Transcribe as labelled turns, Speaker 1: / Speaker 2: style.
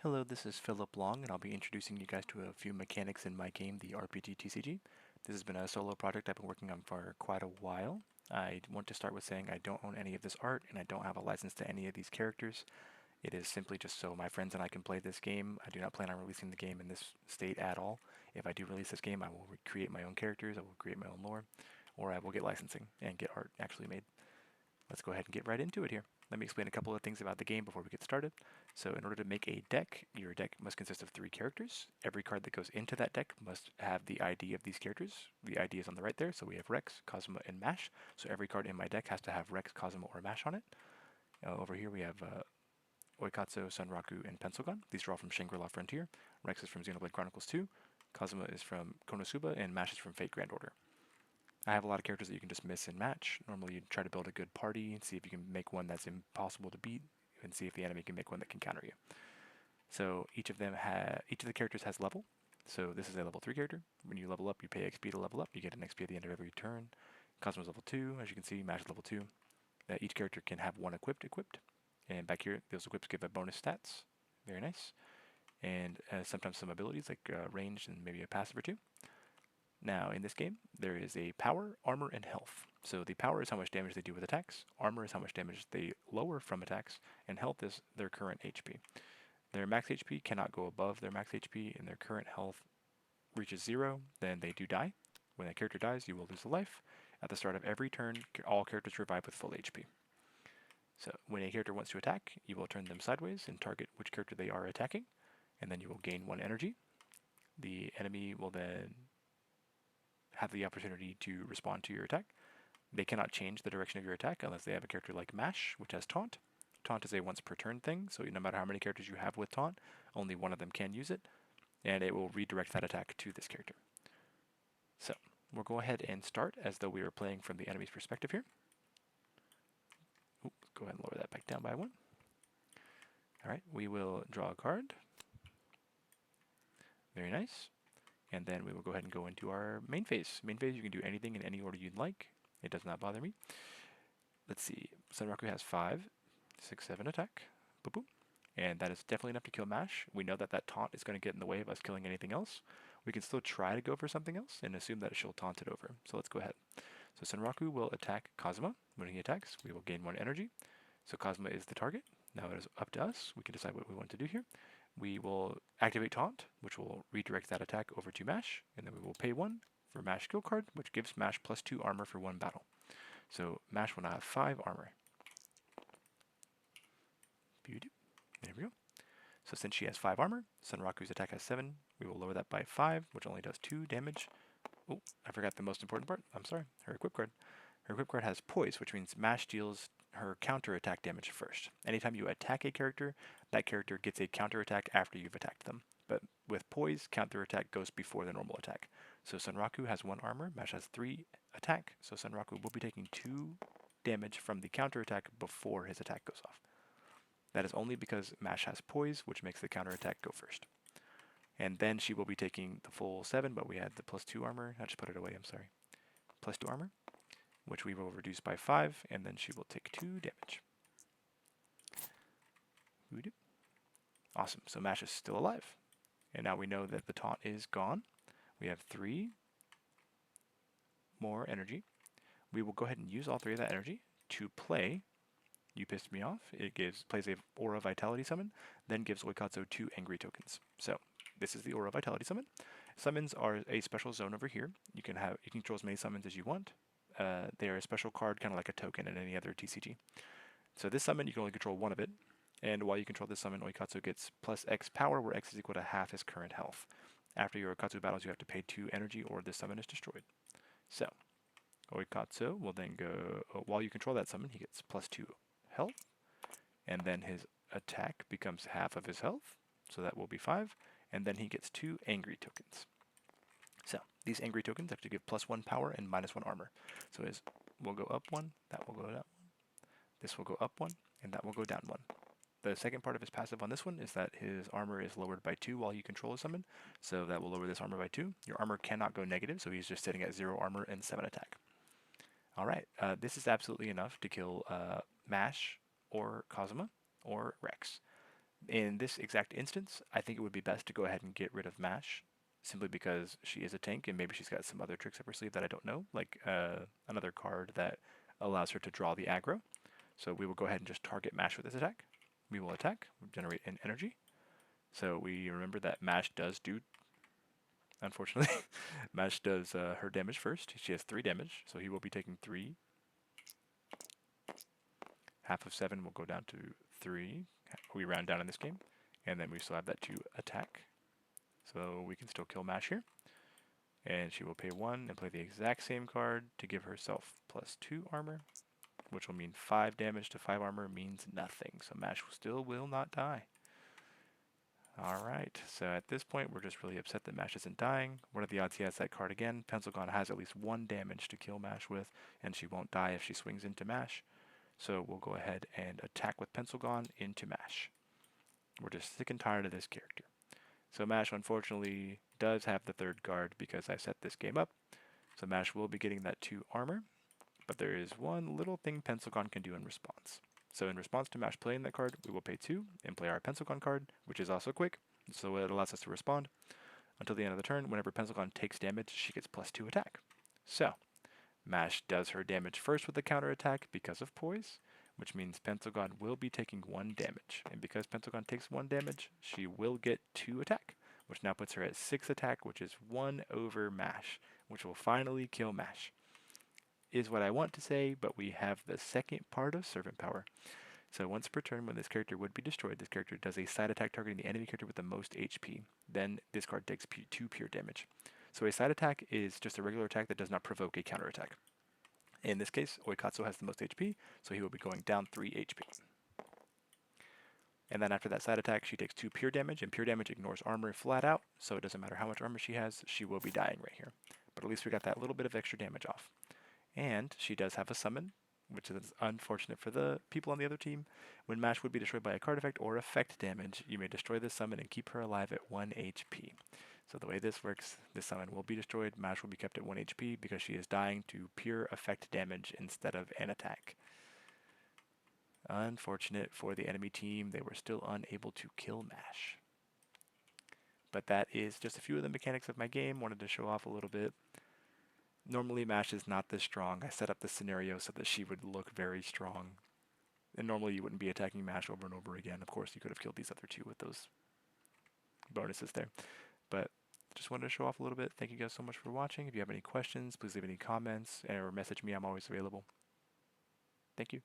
Speaker 1: Hello, this is Philip Long, and I'll be introducing you guys to a few mechanics in my game, the RPG-TCG. This has been a solo project I've been working on for quite a while. I want to start with saying I don't own any of this art, and I don't have a license to any of these characters. It is simply just so my friends and I can play this game. I do not plan on releasing the game in this state at all. If I do release this game, I will create my own characters, I will create my own lore, or I will get licensing and get art actually made. Let's go ahead and get right into it here. Let me explain a couple of things about the game before we get started. So in order to make a deck, your deck must consist of 3 characters. Every card that goes into that deck must have the ID of these characters. The ID is on the right there, so we have Rex, Cosmo, and Mash. So every card in my deck has to have Rex, Cosmo, or Mash on it. Over here we have Oikatsu, Sunraku, and Pencilgun. These are all from Shangri-La Frontier. Rex is from Xenoblade Chronicles 2. Cosmo is from Konosuba, and Mash is from Fate Grand Order. I have a lot of characters that you can just miss and match. Normally you try to build a good party and see if you can make one that's impossible to beat and see if the enemy can make one that can counter you. So each of the characters has level. So this is a level 3 character. When you level up, you pay XP to level up. You get an XP at the end of every turn. Cosmo's level 2, as you can see, Mash is level 2. Each character can have one equipped. And back here, those equips give a bonus stats. Very nice. And sometimes some abilities like range and maybe a passive or two. Now, in this game, there is a power, armor, and health. So the power is how much damage they do with attacks, armor is how much damage they lower from attacks, and health is their current HP. Their max HP cannot go above their max HP, and their current health reaches 0, then they do die. When a character dies, you will lose a life. At the start of every turn, all characters revive with full HP. So when a character wants to attack, you will turn them sideways and target which character they are attacking, and then you will gain 1 energy. The enemy will then have the opportunity to respond to your attack. They cannot change the direction of your attack unless they have a character like Mash, which has Taunt. Taunt is a once per turn thing, so no matter how many characters you have with Taunt, only one of them can use it, and it will redirect that attack to this character. So we'll go ahead and start as though we were playing from the enemy's perspective here. Let's go ahead and lower that back down by 1. Alright, we will draw a card. Very nice. And then we will go ahead and go into our main phase. Main phase, you can do anything in any order you'd like. It does not bother me. Let's see. Sunraku has 5, 6, 7 attack. Boop boop. And that is definitely enough to kill Mash. We know that that taunt is going to get in the way of us killing anything else. We can still try to go for something else and assume that she'll taunt it over. So let's go ahead. So Sunraku will attack Cosmo. When he attacks, we will gain 1 energy. So Cosmo is the target. Now it is up to us. We can decide what we want to do here. We will activate Taunt, which will redirect that attack over to Mash, and then we will pay 1 for Mash skill card, which gives Mash +2 armor for 1 battle. So Mash will now have 5 armor. Beauty. There we go. So since she has 5 armor, Sunraku's attack has 7. We will lower that by 5, which only does 2 damage. Oh, I forgot the most important part. I'm sorry. Her equip card. Her equip card has Poise, which means Mash deals her counter attack damage first. Anytime you attack a character, that character gets a counter attack after you've attacked them. But with Poise, counter attack goes before the normal attack. So Sunraku has 1 armor, Mash has 3 attack, so Sunraku will be taking 2 damage from the counter attack before his attack goes off. That is only because Mash has Poise, which makes the counter attack go first. And then she will be taking the full 7, but we had the +2 armor. I just put it away, I'm sorry. +2 armor, which we will reduce by 5, and then she will take 2 damage. Awesome, so Mash is still alive. And now we know that the taunt is gone. We have 3 more energy. We will go ahead and use all 3 of that energy to play You Pissed Me Off. It plays a Aura Vitality summon, then gives Oikatsu 2 angry tokens. So this is the Aura Vitality summon. Summons are a special zone over here. You can control as many summons as you want. They are a special card, kind of like a token in any other TCG. So this summon, you can only control 1 of it. And while you control this summon, Oikatsu gets +X power, where X is equal to half his current health. After your Oikatsu battles, you have to pay 2 energy, or this summon is destroyed. So, Oikatsu will then go, while you control that summon, he gets +2 health, and then his attack becomes half of his health, so that will be 5, and then he gets 2 angry tokens. So, these angry tokens actually give +1 power and -1 armor. So his will go up 1, that will go down 1, this will go up 1, and that will go down 1. The second part of his passive on this one is that his armor is lowered by 2 while you control a summon, so that will lower this armor by 2. Your armor cannot go negative, so he's just sitting at 0 armor and 7 attack. Alright, this is absolutely enough to kill Mash or Cosmo or Rex. In this exact instance, I think it would be best to go ahead and get rid of Mash, simply because she is a tank and maybe she's got some other tricks up her sleeve that I don't know, like another card that allows her to draw the aggro. So we will go ahead and just target Mash with this attack. We will attack, generate an energy. So we remember that Mash does do, unfortunately, Mash does her damage first. She has 3 damage, so he will be taking 3. Half of 7 will go down to 3. We round down in this game. And then we still have that to attack. So we can still kill Mash here. And she will pay 1 and play the exact same card to give herself +2 armor, which will mean 5 damage to 5 armor means nothing. So Mash still will not die. Alright, so at this point we're just really upset that Mash isn't dying. What are the odds he has that card again? Pencil Gun has at least 1 damage to kill Mash with, and she won't die if she swings into Mash. So we'll go ahead and attack with Pencil Gun into Mash. We're just sick and tired of this character. So Mash unfortunately does have the 3rd guard because I set this game up. So Mash will be getting that 2 armor, but there is one little thing Pencil Gun can do in response. So in response to Mash playing that card, we will pay 2 and play our Pencil Gun card, which is also quick, so it allows us to respond. Until the end of the turn, whenever Pencil Gun takes damage, she gets +2 attack. So Mash does her damage first with the counter attack because of poise, which means Pencil Gun will be taking 1 damage. And because Pencil Gun takes 1 damage, she will get 2 attack, which now puts her at 6 attack, which is 1 over Mash, which will finally kill Mash. Is what I want to say, but we have the second part of Servant Power. So once per turn, when this character would be destroyed, this character does a side attack targeting the enemy character with the most HP. Then this card takes 2 pure damage. So a side attack is just a regular attack that does not provoke a counter attack. In this case, Oikatsu has the most HP, so he will be going down 3 HP. And then after that side attack, she takes 2 pure damage, and pure damage ignores armor flat out, so it doesn't matter how much armor she has, she will be dying right here. But at least we got that little bit of extra damage off. And she does have a summon, which is unfortunate for the people on the other team. When Mash would be destroyed by a card effect or effect damage, you may destroy this summon and keep her alive at 1 HP. So the way this works, this summon will be destroyed, Mash will be kept at 1 HP because she is dying to pure effect damage instead of an attack. Unfortunate for the enemy team, they were still unable to kill Mash. But that is just a few of the mechanics of my game. Wanted to show off a little bit. Normally Mash is not this strong. I set up this scenario so that she would look very strong. And normally you wouldn't be attacking Mash over and over again. Of course, you could have killed these other 2 with those bonuses there. But just wanted to show off a little bit. Thank you guys so much for watching. If you have any questions, please leave any comments or message me. I'm always available. Thank you.